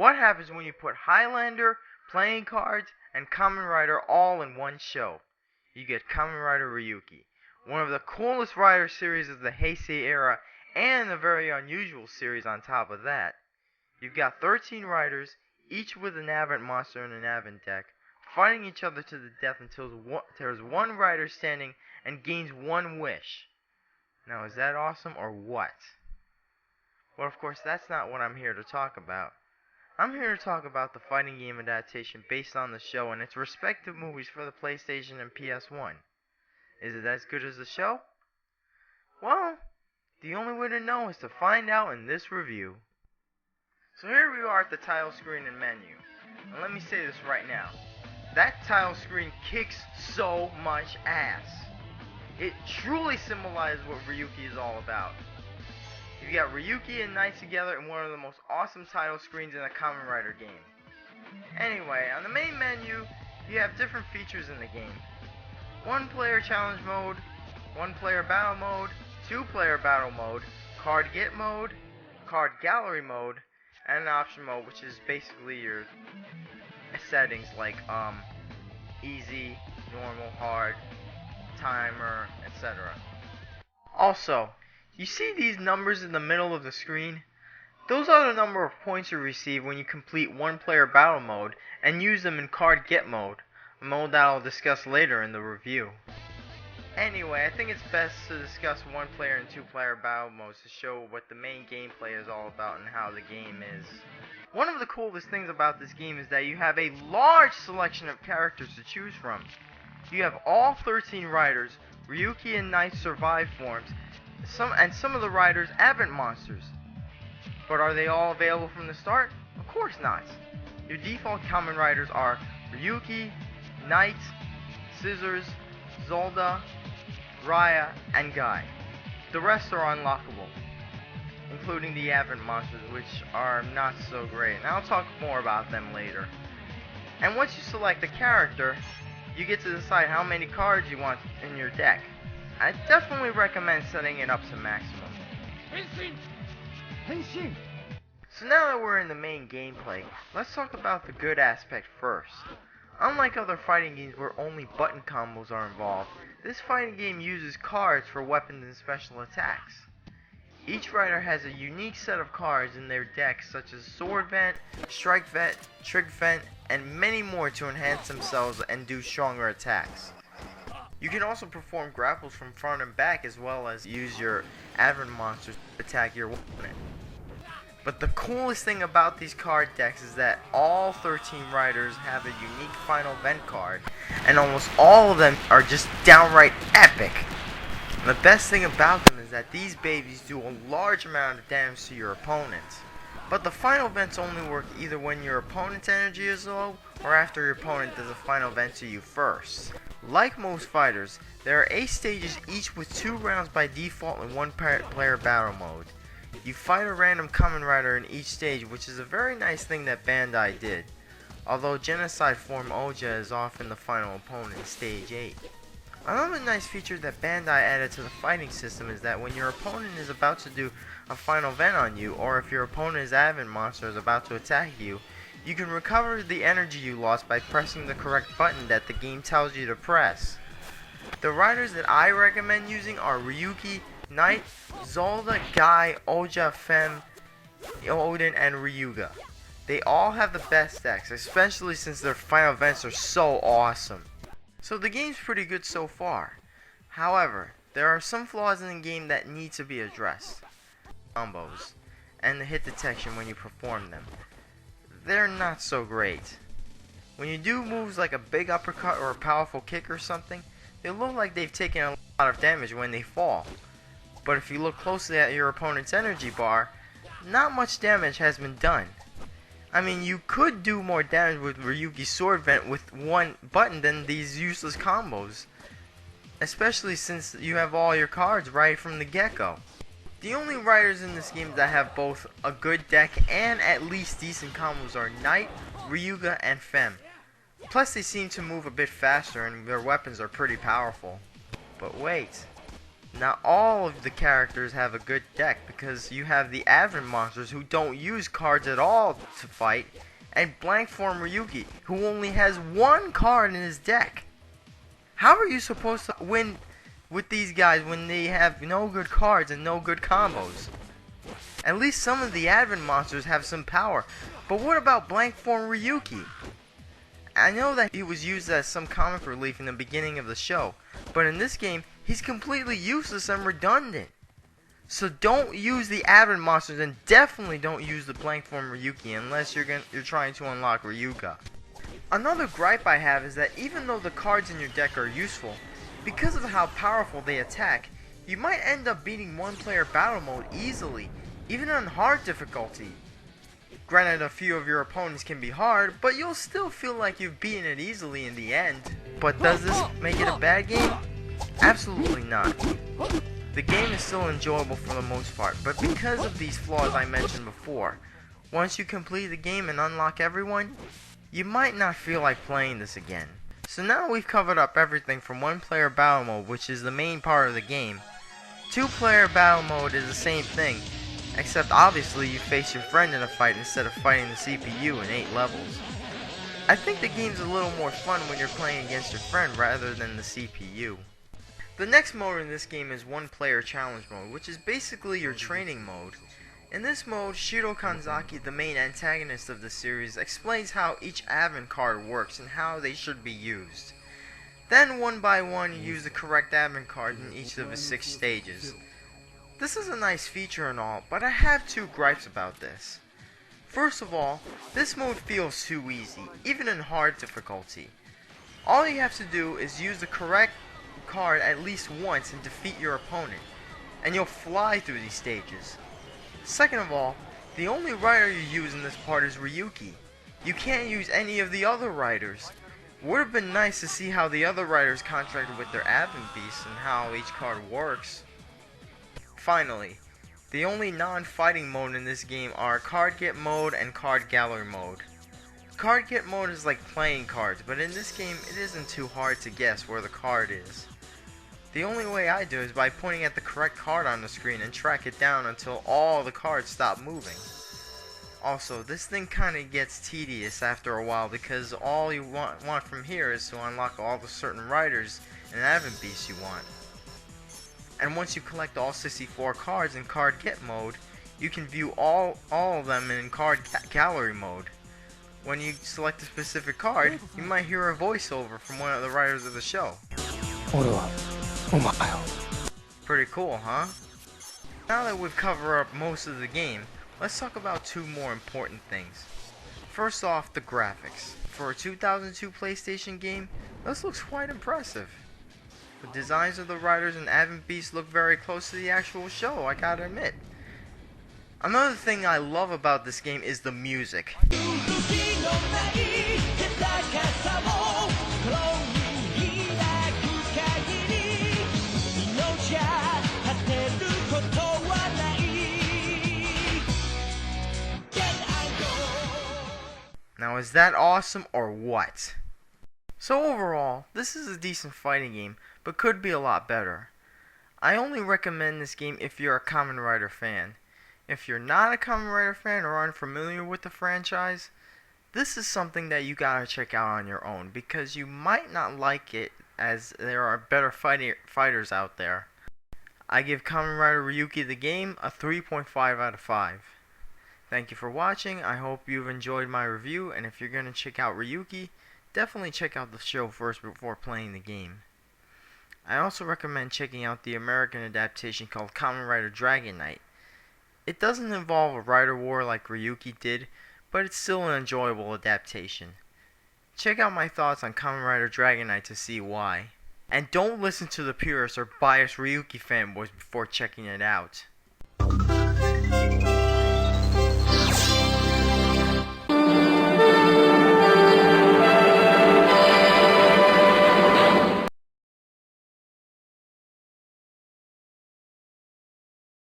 What happens when you put Highlander, playing cards, and Kamen Rider all in one show? You get Kamen Rider Ryuki, one of the coolest rider series of the Heisei era, and a very unusual series on top of that. You've got 13 riders, each with an Advent monster and an Advent deck, fighting each other to the death until there's one rider standing and gains one wish. Now, is that awesome or what? Well, of course, that's not what I'm here to talk about. I'm here to talk about the fighting game adaptation based on the show and its respective movies for the PlayStation and PSOne. Is it as good as the show? Well, the only way to know is to find out in this review. So here we are at the title screen and menu. And let me say this right now. That title screen kicks so much ass. It truly symbolizes what Ryuki is all about. You got Ryuki and Knight together in one of the most awesome title screens in a Kamen Rider game. Anyway, on the main menu, you have different features in the game. 1-player challenge mode, 1-player battle mode, 2-player battle mode, card get mode, card gallery mode, and an option mode, which is basically your settings like easy, normal, hard, timer, etc. Also, you see these numbers in the middle of the screen? Those are the number of points you receive when you complete 1-player battle mode and use them in card get mode, a mode that I'll discuss later in the review. Anyway, I think it's best to discuss 1-player and 2-player battle modes to show what the main gameplay is all about and how the game is. One of the coolest things about this game is that you have a large selection of characters to choose from. You have all 13 riders, Ryuki and Knight survive forms, some of the riders Advent monsters. But are they all available from the start? Of course not. Your default Kamen Riders are Ryuki, Knight, Scissors, Zolda, Raya, and Guy. The rest are unlockable, including the Advent monsters, which are not so great, and I'll talk more about them later. And once you select a character, you get to decide how many cards you want in your deck. I definitely recommend setting it up to maximum. So now that we're in the main gameplay, let's talk about the good aspect first. Unlike other fighting games where only button combos are involved, this fighting game uses cards for weapons and special attacks. Each rider has a unique set of cards in their deck, such as Sword Vent, Strike Vent, Trick Vent, and many more to enhance themselves and do stronger attacks. You can also perform grapples from front and back, as well as use your Advent monsters to attack your opponent. But the coolest thing about these card decks is that all 13 riders have a unique final vent card, and almost all of them are just downright epic. And the best thing about them is that these babies do a large amount of damage to your opponents. But the final vents only work either when your opponent's energy is low, or after your opponent does a final vent to you first. Like most fighters, there are 8 stages, each with 2 rounds by default in 1-player battle mode. You fight a random Kamen Rider in each stage, which is a very nice thing that Bandai did, although Genocide form Oja is often the final opponent in stage 8. Another nice feature that Bandai added to the fighting system is that when your opponent is about to do a final vent on you, or if your opponent's Advent monster is about to attack you, you can recover the energy you lost by pressing the correct button that the game tells you to press. The riders that I recommend using are Ryuki, Knight, Zolda, Guy, Oja, Fem, Odin, and Ryuga. They all have the best decks, especially since their final vents are so awesome. So the game's pretty good so far. However, there are some flaws in the game that need to be addressed. Combos, and the hit detection when you perform them. They're not so great. When you do moves like a big uppercut or a powerful kick or something, they look like they've taken a lot of damage when they fall. But if you look closely at your opponent's energy bar, not much damage has been done. I mean, you could do more damage with Ryuki's Sword Vent with one button than these useless combos, especially since you have all your cards right from the get-go. The only riders in this game that have both a good deck and at least decent combos are Knight, Ryuga, and Fem. Plus they seem to move a bit faster and their weapons are pretty powerful. But wait, Now all of the characters have a good deck because you have the Advent monsters who don't use cards at all to fight, and Blank Form Ryuki who only has one card in his deck. How are you supposed to win with these guys when they have no good cards and no good combos? At least some of the Advent monsters have some power, but what about Blank Form Ryuki? I know that he was used as some comic relief in the beginning of the show, but in this game, he's completely useless and redundant. So don't use the Advent monsters, and definitely don't use the Blank Form Ryuki unless you're trying to unlock Ryuga. Another gripe I have is that even though the cards in your deck are useful, because of how powerful they attack, you might end up beating one-player battle mode easily, even on hard difficulty. Granted, a few of your opponents can be hard, but you'll still feel like you've beaten it easily in the end. But does this make it a bad game? Absolutely not. The game is still enjoyable for the most part, but because of these flaws I mentioned before, once you complete the game and unlock everyone, you might not feel like playing this again. So now we've covered up everything from one-player battle mode, which is the main part of the game. Two-player battle mode is the same thing, except obviously you face your friend in a fight instead of fighting the CPU in 8 levels. I think the game's a little more fun when you're playing against your friend rather than the CPU. The next mode in this game is one-player challenge mode, which is basically your training mode. In this mode, Shiro Kanzaki, the main antagonist of the series, explains how each Advent card works and how they should be used. Then one by one you use the correct Advent card in each of the 6 stages. This is a nice feature and all, but I have 2 gripes about this. First of all, this mode feels too easy, even in hard difficulty. All you have to do is use the correct card at least once and defeat your opponent, and you'll fly through these stages. Second of all, the only rider you use in this part is Ryuki. You can't use any of the other riders. Would have been nice to see how the other riders contracted with their Advent beasts and how each card works. Finally, the only non-fighting mode in this game are card get mode and card gallery mode. Card get mode is like playing cards, but in this game it isn't too hard to guess where the card is. The only way I do is by pointing at the correct card on the screen and track it down until all the cards stop moving. Also, this thing kinda gets tedious after a while because all you want from here is to unlock all the certain riders and Advent beasts you want. And once you collect all 64 cards in card get mode, you can view all of them in card gallery mode. When you select a specific card, you might hear a voiceover from one of the writers of the show. Pretty cool, huh? Now that we've covered up most of the game, let's talk about 2 more important things. First off, the graphics. For a 2002 PlayStation game, this looks quite impressive. The designs of the riders and Advent beasts look very close to the actual show, I gotta admit. Another thing I love about this game is the music. Now is that awesome or what? So overall, this is a decent fighting game, but could be a lot better. I only recommend this game if you're a Kamen Rider fan. If you're not a Kamen Rider fan or unfamiliar with the franchise, this is something that you gotta check out on your own, because you might not like it as there are better fighters out there. I give Kamen Rider Ryuki the game a 3.5 out of 5. Thank you for watching. I hope you've enjoyed my review, and if you're gonna check out Ryuki, definitely check out the show first before playing the game. I also recommend checking out the American adaptation called Kamen Rider Dragon Knight. It doesn't involve a rider war like Ryuki did, but it's still an enjoyable adaptation. Check out my thoughts on Kamen Rider Dragon Knight to see why. And don't listen to the purists or biased Ryuki fanboys before checking it out.